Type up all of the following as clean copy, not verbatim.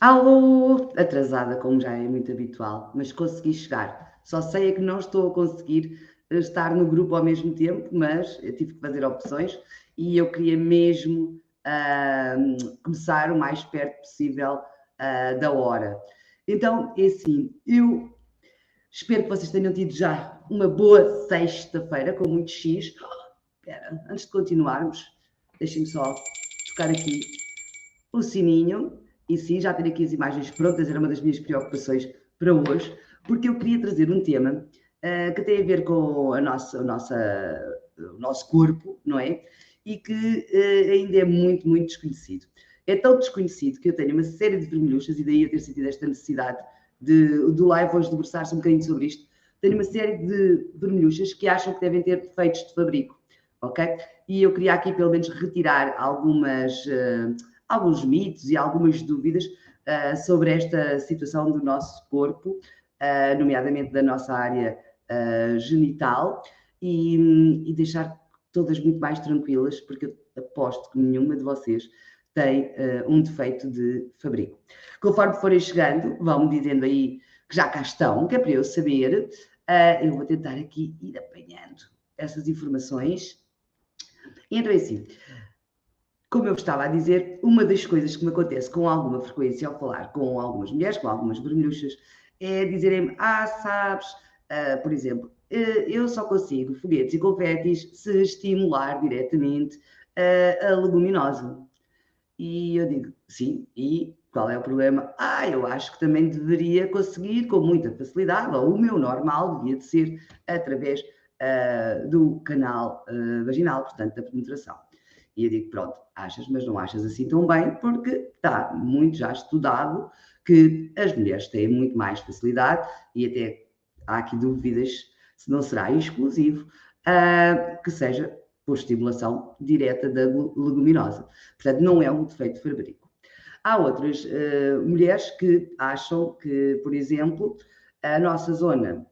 Alô, atrasada como já é muito habitual, mas consegui chegar. Só sei é que não estou a conseguir estar no grupo ao mesmo tempo, mas eu tive que fazer opções e eu queria mesmo começar o mais perto possível da hora. Então, é assim, eu espero que vocês tenham tido já uma boa sexta-feira com muito X. Espera, antes de continuarmos, deixem-me só tocar aqui o sininho, e sim, já tenho aqui as imagens prontas, era uma das minhas preocupações para hoje, porque eu queria trazer um tema que tem a ver com o nosso corpo, não é? E que ainda é muito, muito desconhecido. É tão desconhecido que eu tenho uma série de vermelhuchas, e daí eu ter sentido esta necessidade do live hoje debruçar-se um bocadinho sobre isto. Tenho uma série de vermelhuchas que acham que devem ter defeitos de fabrico, ok? E eu queria aqui pelo menos retirar alguns mitos e algumas dúvidas sobre esta situação do nosso corpo, nomeadamente da nossa área genital, e deixar todas muito mais tranquilas, porque eu aposto que nenhuma de vocês tem um defeito de fabrico. Conforme forem chegando, vão-me dizendo aí que já cá estão, que é para eu saber. Eu vou tentar aqui ir apanhando essas informações. Então é assim, como eu estava a dizer, uma das coisas que me acontece com alguma frequência ao falar com algumas mulheres, com algumas vermelhuchas, é dizerem-me, sabes, por exemplo, eu só consigo foguetes e confetes se estimular diretamente a leguminosa. E eu digo, sim, e qual é o problema? Eu acho que também deveria conseguir com muita facilidade, ou o meu normal devia de ser através do canal vaginal, portanto, da penetração. E eu digo, pronto, achas, mas não achas assim tão bem, porque está muito já estudado que as mulheres têm muito mais facilidade, e até há aqui dúvidas se não será exclusivo, que seja por estimulação direta da leguminosa. Portanto, não é um defeito fabrico. Há outras mulheres que acham que, por exemplo, a nossa zona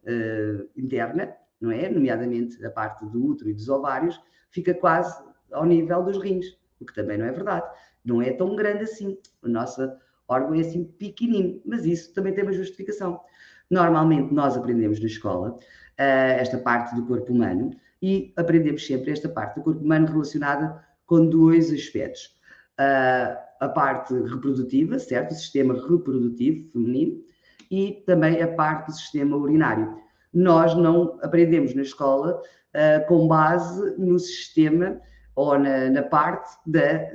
interna, não é? Nomeadamente a parte do útero e dos ovários, fica quase ao nível dos rins, o que também não é verdade. Não é tão grande assim. O nosso órgão é assim pequenino, mas isso também tem uma justificação. Normalmente nós aprendemos na escola esta parte do corpo humano e aprendemos sempre esta parte do corpo humano relacionada com dois aspectos. A parte reprodutiva, certo? O sistema reprodutivo feminino, e também a parte do sistema urinário. Nós não aprendemos na escola com base no sistema ou na parte da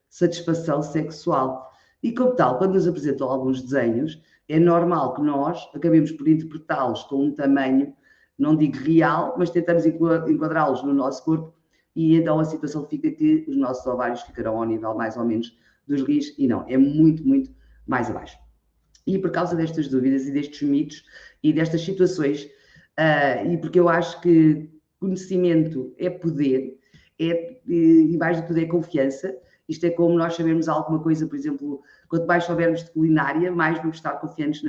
satisfação sexual. E como tal, quando nos apresentam alguns desenhos, é normal que nós acabemos por interpretá-los com um tamanho, não digo real, mas tentamos enquadrá-los no nosso corpo, e então a situação fica que os nossos ovários ficarão ao nível mais ou menos dos rins, e não, é muito, muito mais abaixo. E por causa destas dúvidas e destes mitos e destas situações, e porque eu acho que conhecimento é poder, e mais do que tudo é confiança. Isto é como nós sabermos alguma coisa, por exemplo, quanto mais soubermos de culinária, mais vamos estar confiantes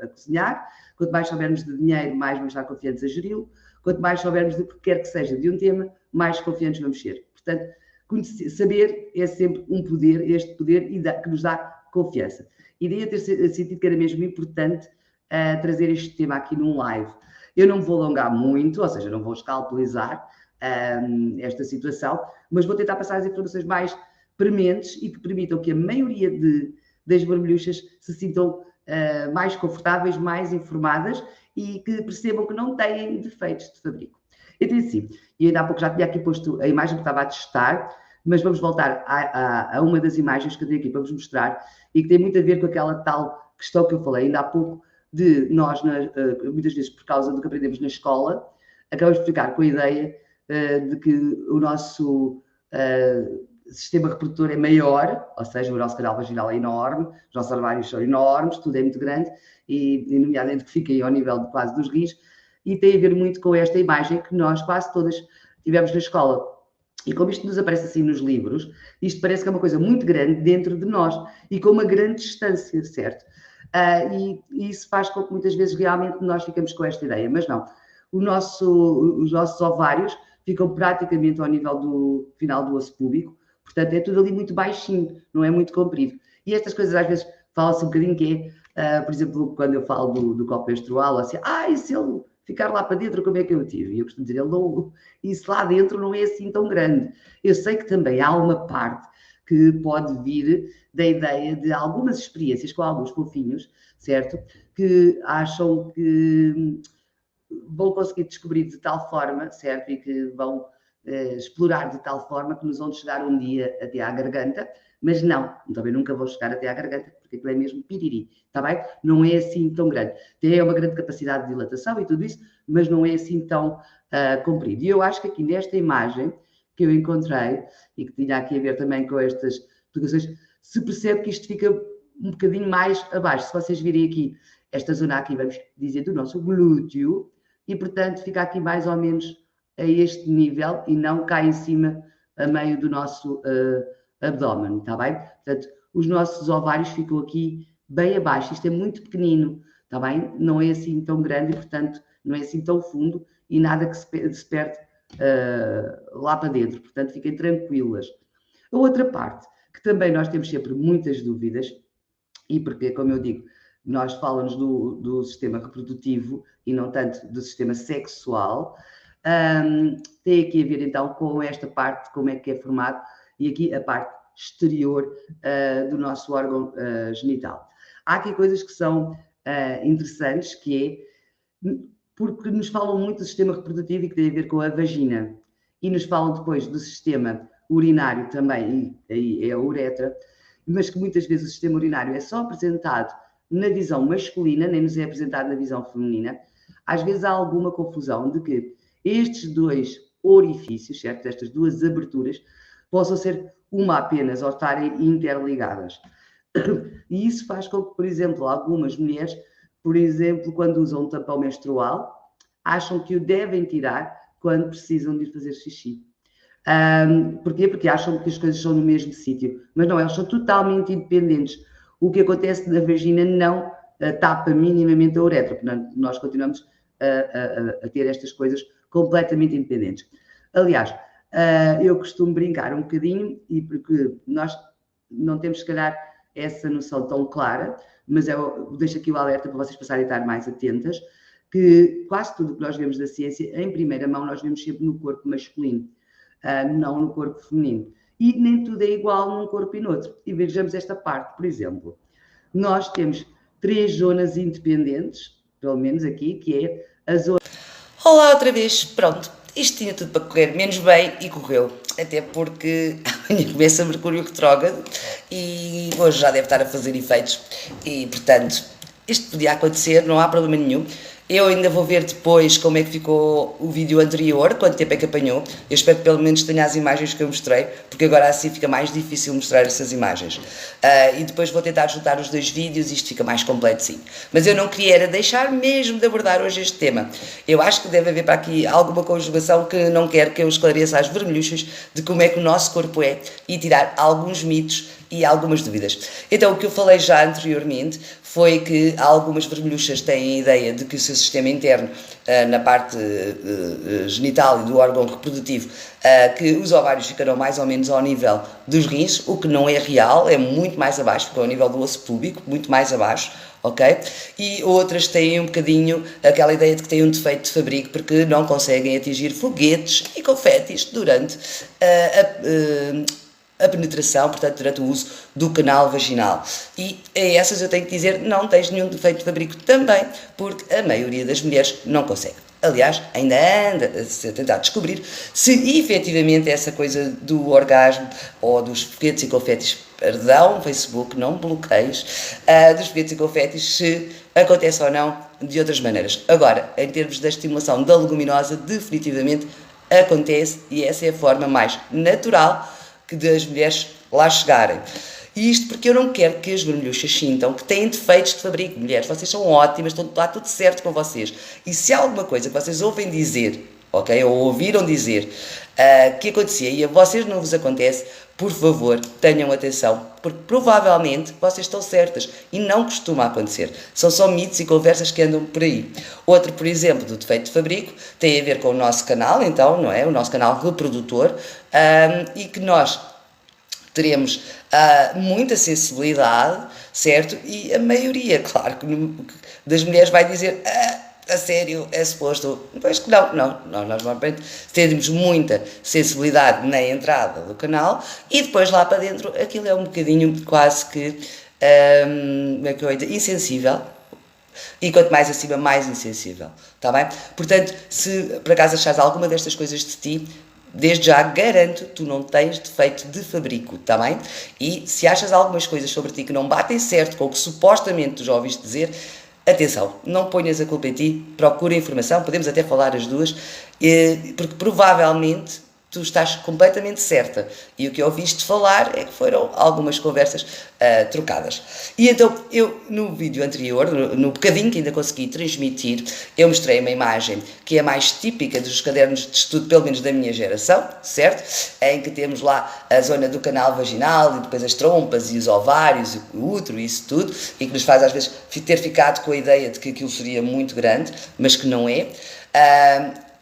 a cozinhar, quanto mais soubermos de dinheiro, mais vamos estar confiantes a geri-lo, quanto mais soubermos do que quer que seja de um tema, mais confiantes vamos ser. Portanto, saber é sempre um poder, este poder que nos dá confiança. E daí eu ter sentido que era mesmo importante trazer este tema aqui num live. Eu não me vou alongar muito, ou seja, não vou escalpelizar esta situação, mas vou tentar passar as informações mais prementes e que permitam que a maioria das vermelhuchas se sintam mais confortáveis, mais informadas, e que percebam que não têm defeitos de fabrico. Então, assim, e ainda há pouco já tinha aqui posto a imagem que estava a testar, mas vamos voltar a uma das imagens que eu tenho aqui para vos mostrar, e que tem muito a ver com aquela tal questão que eu falei ainda há pouco, de nós, muitas vezes por causa do que aprendemos na escola, acabamos de ficar com a ideia de que o nosso sistema reprodutor é maior, ou seja, o nosso canal vaginal é enorme, os nossos ovários são enormes, tudo é muito grande, e nomeadamente que fica aí ao nível de quase dos rins, e tem a ver muito com esta imagem que nós quase todas tivemos na escola. E como isto nos aparece assim nos livros, isto parece que é uma coisa muito grande dentro de nós e com uma grande distância, certo? E isso faz com que muitas vezes realmente nós ficamos com esta ideia, mas não. Os nossos ovários ficam praticamente ao nível do final do osso púbico, portanto é tudo ali muito baixinho, não é muito comprido. E estas coisas às vezes fala-se um bocadinho que é, por exemplo, quando eu falo do copo menstrual, assim, e se ele ficar lá para dentro, como é que eu tive? E eu costumo dizer, isso lá dentro não é assim tão grande. Eu sei que também há uma parte que pode vir da ideia de algumas experiências com alguns fofinhos, certo? Que acham que vão conseguir descobrir de tal forma, certo? E que vão explorar de tal forma que nos vão chegar um dia até à garganta, mas não, também nunca vão chegar até à garganta, porque aquilo é mesmo piriri, está bem? Não é assim tão grande. Tem uma grande capacidade de dilatação e tudo isso, mas não é assim tão comprido. E eu acho que aqui nesta imagem que eu encontrei, e que tinha aqui a ver também com estas publicações, se percebe que isto fica um bocadinho mais abaixo. Se vocês virem aqui, esta zona aqui, vamos dizer, do nosso glúteo, e portanto fica aqui mais ou menos a este nível e não cá em cima, a meio do nosso abdômen, está bem? Portanto, os nossos ovários ficam aqui bem abaixo, isto é muito pequenino, está bem? Não é assim tão grande e, portanto, não é assim tão fundo e nada que se perde lá para dentro, portanto, fiquem tranquilas. A outra parte, que também nós temos sempre muitas dúvidas, e porque, como eu digo, nós falamos do sistema reprodutivo e não tanto do sistema sexual, tem aqui a ver então com esta parte, como é que é formado, e aqui a parte exterior do nosso órgão genital. Há aqui coisas que são interessantes, que é porque nos falam muito do sistema reprodutivo e que tem a ver com a vagina, e nos falam depois do sistema urinário também, e aí é a uretra, mas que muitas vezes o sistema urinário é só apresentado na visão masculina, nem nos é apresentado na visão feminina. Às vezes há alguma confusão de que estes dois orifícios, certo? Estas duas aberturas, possam ser uma apenas ou estarem interligadas. E isso faz com que, por exemplo, algumas mulheres, por exemplo, quando usam um tampão menstrual, acham que o devem tirar quando precisam de ir fazer xixi. Porquê? Porque acham que as coisas são no mesmo sítio, mas não, elas são totalmente independentes. O que acontece na vagina não tapa minimamente a uretra, portanto, nós continuamos a ter estas coisas completamente independentes. Aliás, eu costumo brincar um bocadinho, e porque nós não temos, se calhar, essa noção tão clara, mas eu deixo aqui o alerta para vocês passarem a estar mais atentas, que quase tudo que nós vemos da ciência, em primeira mão, nós vemos sempre no corpo masculino. Não no corpo feminino. E nem tudo é igual num corpo e no outro. E vejamos esta parte, por exemplo. Nós temos 3 zonas independentes, pelo menos aqui, que é a zona... Olá outra vez, pronto, isto tinha tudo para correr, menos bem, e correu. Até porque amanhã começa Mercúrio retrógrado e hoje já deve estar a fazer efeitos. E, portanto, isto podia acontecer, não há problema nenhum. Eu ainda vou ver depois como é que ficou o vídeo anterior, quanto tempo é que apanhou. Eu espero que pelo menos tenha as imagens que eu mostrei, porque agora assim fica mais difícil mostrar essas imagens. E depois vou tentar juntar os 2 vídeos e isto fica mais completo, sim. Mas eu não queria era deixar mesmo de abordar hoje este tema. Eu acho que deve haver para aqui alguma conjugação que não quer que eu esclareça as vermelhuchas de como é que o nosso corpo é e tirar alguns mitos e algumas dúvidas. Então, o que eu falei já anteriormente foi que algumas vermelhuchas têm a ideia de que o seu sistema interno, na parte genital e do órgão reprodutivo, que os ovários ficarão mais ou menos ao nível dos rins, o que não é real, é muito mais abaixo, porque é ao nível do osso púbico, muito mais abaixo, ok? E outras têm um bocadinho aquela ideia de que têm um defeito de fabrico porque não conseguem atingir foguetes e confetes durante a penetração, portanto, durante o uso do canal vaginal. E a essas eu tenho que dizer, não tens nenhum defeito de fabrico também, porque a maioria das mulheres não consegue. Aliás, ainda anda a tentar descobrir se efetivamente essa coisa do orgasmo ou dos foguetes e confetes, perdão, Facebook, não bloqueies, dos foguetes e confetes, se acontece ou não de outras maneiras. Agora, em termos da estimulação da leguminosa, definitivamente acontece e essa é a forma mais natural das mulheres lá chegarem. E isto porque eu não quero que as vermelhuchas sintam que têm defeitos de fabrico. Mulheres, vocês são ótimas, está tudo certo com vocês. E se há alguma coisa que vocês ouvem dizer, ok, ou ouviram dizer, que acontecia e a vocês não vos acontece, por favor, tenham atenção, porque provavelmente vocês estão certas e não costuma acontecer. São só mitos e conversas que andam por aí. Outro, por exemplo, do defeito de fabrico, tem a ver com o nosso canal, então, não é? O nosso canal reprodutor, e que nós teremos muita sensibilidade, certo? E a maioria, claro, das mulheres vai dizer, a sério, é suposto, pois que não, nós normalmente temos muita sensibilidade na entrada do canal e depois lá para dentro aquilo é um bocadinho quase que insensível. E quanto mais acima, mais insensível, está bem? Portanto, se por acaso achares alguma destas coisas de ti, desde já garanto, tu não tens defeito de fabrico, está bem? E se achas algumas coisas sobre ti que não batem certo com o que supostamente tu já ouviste dizer, atenção, não ponhas a culpa em ti, procura informação, podemos até falar as duas, porque provavelmente tu estás completamente certa. E o que ouviste falar é que foram algumas conversas trocadas. E então, eu no vídeo anterior, no bocadinho que ainda consegui transmitir, eu mostrei uma imagem que é mais típica dos cadernos de estudo, pelo menos da minha geração, certo? Em que temos lá a zona do canal vaginal e depois as trompas e os ovários, o útero e isso tudo, e que nos faz às vezes ter ficado com a ideia de que aquilo seria muito grande, mas que não é.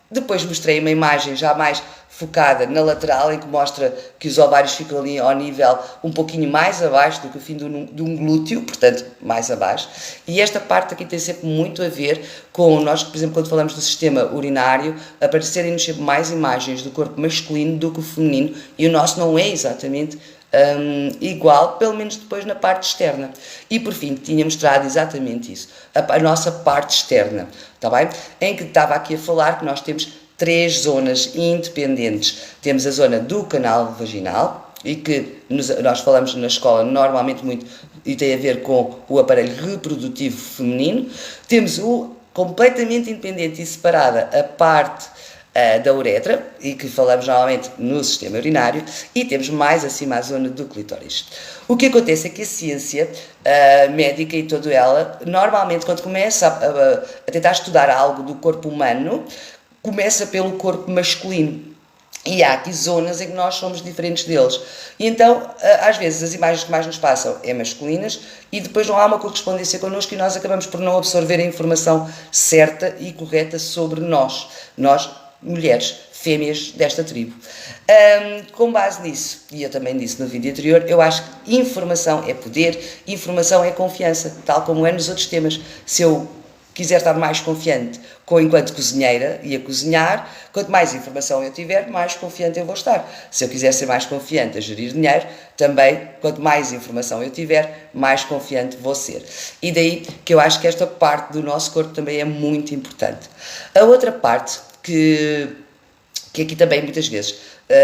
Depois mostrei uma imagem já mais focada na lateral, em que mostra que os ovários ficam ali ao nível um pouquinho mais abaixo do que o fim de um glúteo, portanto, mais abaixo. E esta parte aqui tem sempre muito a ver com nós, por exemplo, quando falamos do sistema urinário, aparecerem-nos sempre mais imagens do corpo masculino do que o feminino, e o nosso não é exatamente igual, pelo menos depois na parte externa. E por fim, tinha mostrado exatamente isso, a nossa parte externa, está bem? Em que estava aqui a falar que nós temos 3 zonas independentes. Temos a zona do canal vaginal, e que nós falamos na escola normalmente muito, e tem a ver com o aparelho reprodutivo feminino. Temos completamente independente e separada a parte da uretra, e que falamos normalmente no sistema urinário, e temos mais acima a zona do clitóris. O que acontece é que a ciência médica e toda ela, normalmente quando começa a tentar estudar algo do corpo humano, começa pelo corpo masculino. E há aqui zonas em que nós somos diferentes deles. E então, às vezes, as imagens que mais nos passam é masculinas e depois não há uma correspondência connosco e nós acabamos por não absorver a informação certa e correta sobre nós, mulheres, fêmeas desta tribo. Com base nisso, e eu também disse no vídeo anterior, eu acho que informação é poder, informação é confiança, tal como é nos outros temas. Se eu quiser estar mais confiante enquanto cozinheira e a cozinhar, quanto mais informação eu tiver, mais confiante eu vou estar. Se eu quiser ser mais confiante a gerir dinheiro, também, quanto mais informação eu tiver, mais confiante vou ser. E daí que eu acho que esta parte do nosso corpo também é muito importante. A outra parte que aqui também muitas vezes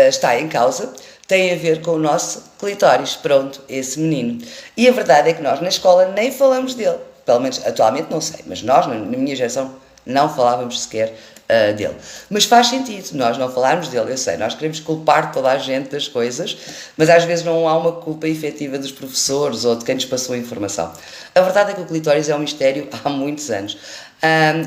está em causa, tem a ver com o nosso clitóris, pronto, esse menino. E a verdade é que nós na escola nem falamos dele. Pelo menos atualmente não sei, mas nós, na minha geração, não falávamos sequer dele. Mas faz sentido nós não falarmos dele, eu sei, nós queremos culpar toda a gente das coisas, mas às vezes não há uma culpa efetiva dos professores ou de quem nos passou a informação. A verdade é que o clitóris é um mistério há muitos anos.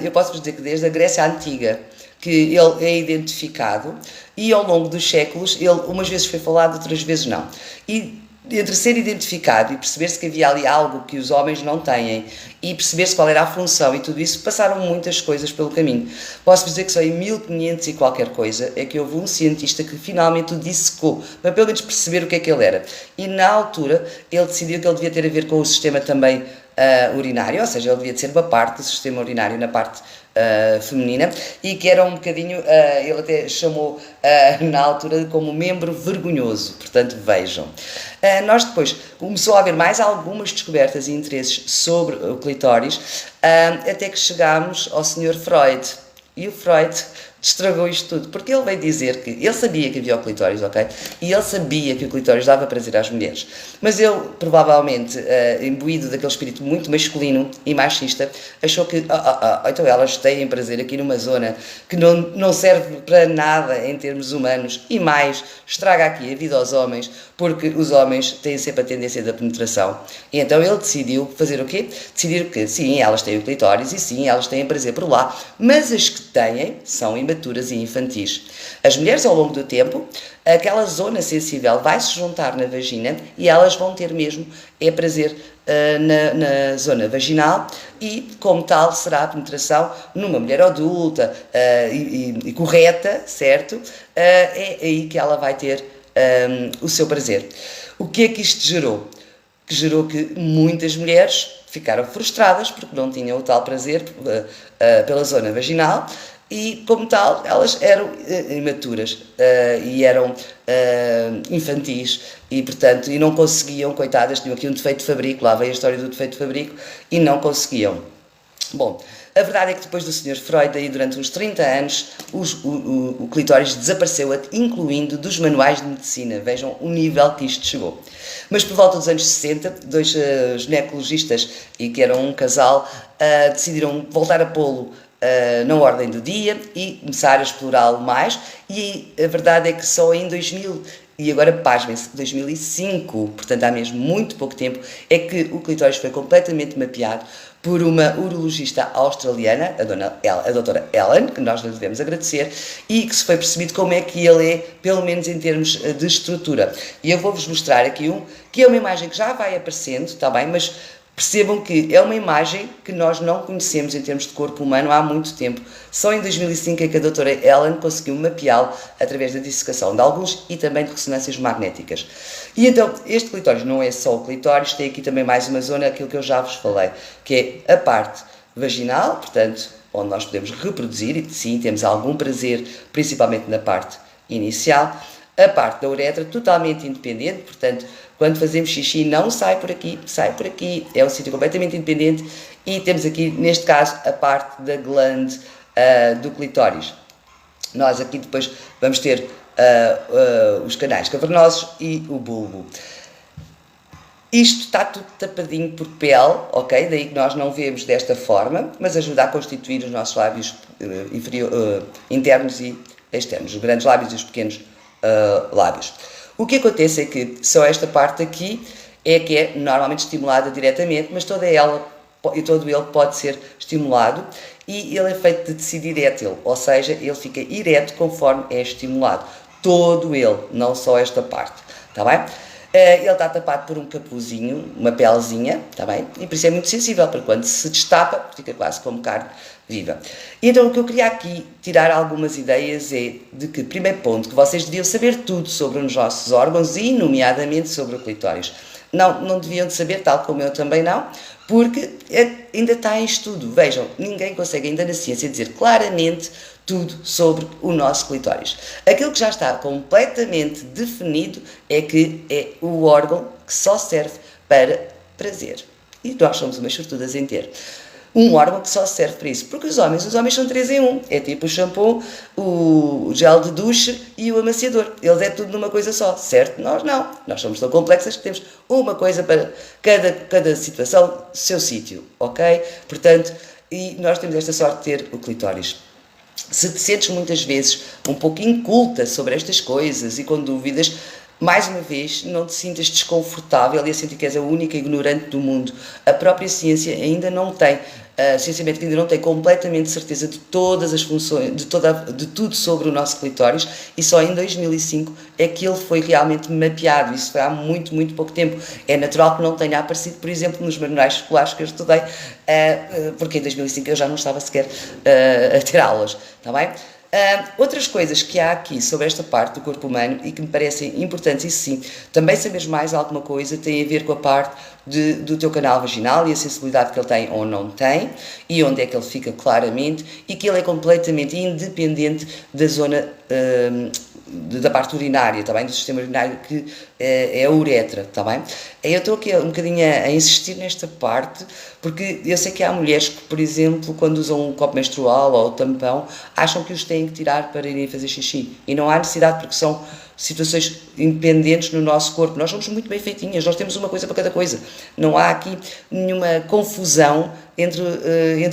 Eu posso-vos dizer que desde a Grécia Antiga, que ele é identificado, e ao longo dos séculos, ele umas vezes foi falado, outras vezes não. E entre ser identificado e perceber-se que havia ali algo que os homens não têm e perceber-se qual era a função e tudo isso, passaram muitas coisas pelo caminho. Posso dizer que só em 1500 e qualquer coisa é que houve um cientista que finalmente o dissecou, para pelo menos perceber o que é que ele era. E na altura ele decidiu que ele devia ter a ver com o sistema também urinário, ou seja, ele devia de ser uma parte do sistema urinário na parte feminina, e que era um bocadinho, ele até chamou na altura como membro vergonhoso, portanto vejam. Nós depois começou a haver mais algumas descobertas e interesses sobre o clitóris, até que chegámos ao Sr. Freud, e o Freud estragou isto tudo, porque ele veio dizer que ele sabia que havia o clitóris, ok? E ele sabia que o clitóris dava prazer às mulheres, mas ele, provavelmente, imbuído daquele espírito muito masculino e machista, achou que, então elas têm prazer aqui numa zona que não serve para nada em termos humanos, e mais, estraga aqui a vida aos homens, porque os homens têm sempre a tendência da penetração. E então ele decidiu fazer o quê? Decidir que, sim, elas têm o clitóris, e sim, elas têm prazer por lá, mas as que têm são imaturas e infantis. As mulheres, ao longo do tempo, aquela zona sensível vai se juntar na vagina e elas vão ter mesmo prazer na zona vaginal, e como tal será a penetração numa mulher adulta e correta, certo? É aí que ela vai ter o seu prazer. O que é que isto gerou? Que gerou que muitas mulheres ficaram frustradas porque não tinham o tal prazer pela zona vaginal e, como tal, elas eram imaturas e eram infantis e, portanto, e não conseguiam, coitadas, tinham aqui um defeito de fabrico, lá veio a história do defeito de fabrico, e não conseguiam. Bom, a verdade é que depois do Sr. Freud, aí durante uns 30 anos, o clitóris desapareceu, incluindo dos manuais de medicina. Vejam o nível que isto chegou. Mas por volta dos anos 60, dois ginecologistas, e que eram um casal, decidiram voltar a pô-lo na ordem do dia e começar a explorá-lo mais. E a verdade é que só em 2000, e agora pasmem-se, 2005, portanto há mesmo muito pouco tempo, é que o clitóris foi completamente mapeado por uma urologista australiana, a doutora Ellen, que nós lhe devemos agradecer, e que se foi percebido como é que ele é, pelo menos em termos de estrutura. E eu vou-vos mostrar aqui que é uma imagem que já vai aparecendo, está bem, mas percebam que é uma imagem que nós não conhecemos em termos de corpo humano há muito tempo. Só em 2005 é que a doutora Ellen conseguiu mapeá-lo através da dissecação de alguns e também de ressonâncias magnéticas. E então, este clitóris não é só o clitóris, tem aqui também mais uma zona, aquilo que eu já vos falei, que é a parte vaginal, portanto, onde nós podemos reproduzir, e sim, temos algum prazer, principalmente na parte inicial. A parte da uretra, totalmente independente, portanto, quando fazemos xixi não sai por aqui, é um sítio completamente independente. E temos aqui, neste caso, a parte da glande do clitóris. Nós aqui depois vamos ter os canais cavernosos e o bulbo. Isto está tudo tapadinho por pele, ok? Daí que nós não vemos desta forma, mas ajuda a constituir os nossos lábios internos e externos, os grandes lábios e os pequenos lábios. O que acontece é que só esta parte aqui é que é normalmente estimulada diretamente, mas toda ela e todo ele pode ser estimulado e ele é feito de tecido erétil, ou seja, ele fica ereto conforme é estimulado. Todo ele, não só esta parte, está bem? Ele está tapado por um capuzinho, uma pelezinha, está bem? E por isso é muito sensível, porque quando se destapa, fica quase como carne viva. E então o que eu queria aqui tirar algumas ideias é de que, primeiro ponto, que vocês deviam saber tudo sobre os nossos órgãos e, nomeadamente, sobre o clitóris. Não deviam de saber, tal como eu também não, porque ainda está em estudo. Vejam, ninguém consegue ainda na ciência dizer claramente tudo sobre o nosso clitóris. Aquilo que já está completamente definido é que é o órgão que só serve para prazer. E nós somos umas sortudas em ter um órgão que só serve para isso. Porque os homens são 3 em 1. É tipo o shampoo, o gel de duche e o amaciador. Eles é tudo numa coisa só, certo? Nós não. Nós somos tão complexas que temos uma coisa para cada situação, seu sítio, ok? Portanto, e nós temos esta sorte de ter o clitóris. Se te sentes muitas vezes um pouco inculta sobre estas coisas e com dúvidas, mais uma vez, não te sintas desconfortável e a sentir que és a única ignorante do mundo. A própria ciência ainda não tem, a ciência médica ainda não tem completamente certeza de todas as funções, de tudo sobre o nosso clitóris, e só em 2005 é que ele foi realmente mapeado. Isso foi há muito, muito pouco tempo. É natural que não tenha aparecido, por exemplo, nos manuais escolares que eu estudei, porque em 2005 eu já não estava sequer a ter aulas, está bem? Outras coisas que há aqui sobre esta parte do corpo humano e que me parecem importantes, e sim, também saberes mais alguma coisa tem a ver com a parte do teu canal vaginal e a sensibilidade que ele tem ou não tem, e onde é que ele fica claramente, e que ele é completamente independente da zona da parte urinária, tá bem? Do sistema urinário, que é a uretra, tá bem? Eu estou aqui um bocadinho a insistir nesta parte, porque eu sei que há mulheres que, por exemplo, quando usam um copo menstrual ou tampão, acham que os têm que tirar para irem fazer xixi, e não há necessidade, porque são situações independentes no nosso corpo. Nós somos muito bem feitinhas, nós temos uma coisa para cada coisa. Não há aqui nenhuma confusão entre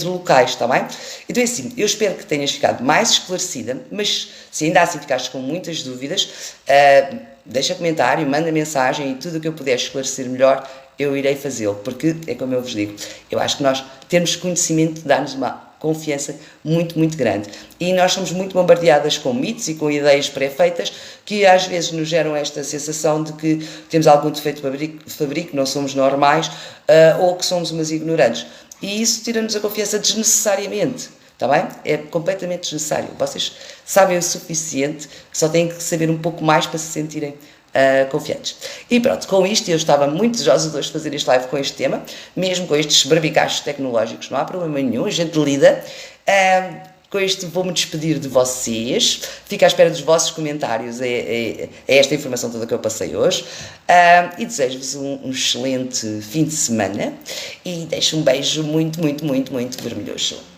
locais, está bem? Então é assim, eu espero que tenhas ficado mais esclarecida, mas se ainda assim ficaste com muitas dúvidas, deixa comentário, manda mensagem, e tudo o que eu puder esclarecer melhor, eu irei fazê-lo, porque é como eu vos digo, eu acho que nós termos conhecimento dá-nos uma confiança muito, muito grande. E nós somos muito bombardeadas com mitos e com ideias pré-feitas que às vezes nos geram esta sensação de que temos algum defeito de fabrico, não somos normais, ou que somos umas ignorantes. E isso tira-nos a confiança desnecessariamente. Está bem? É completamente desnecessário. Vocês sabem o suficiente, só têm que saber um pouco mais para se sentirem confiantes. E pronto, com isto eu estava muito desejosa de hoje fazer este live com este tema, mesmo com estes barbicachos tecnológicos, não há problema nenhum, a gente lida. Com isto vou-me despedir de vocês, fico à espera dos vossos comentários a esta informação toda que eu passei hoje, e desejo-vos um excelente fim de semana e deixo um beijo muito, muito, muito, muito vermelhoso.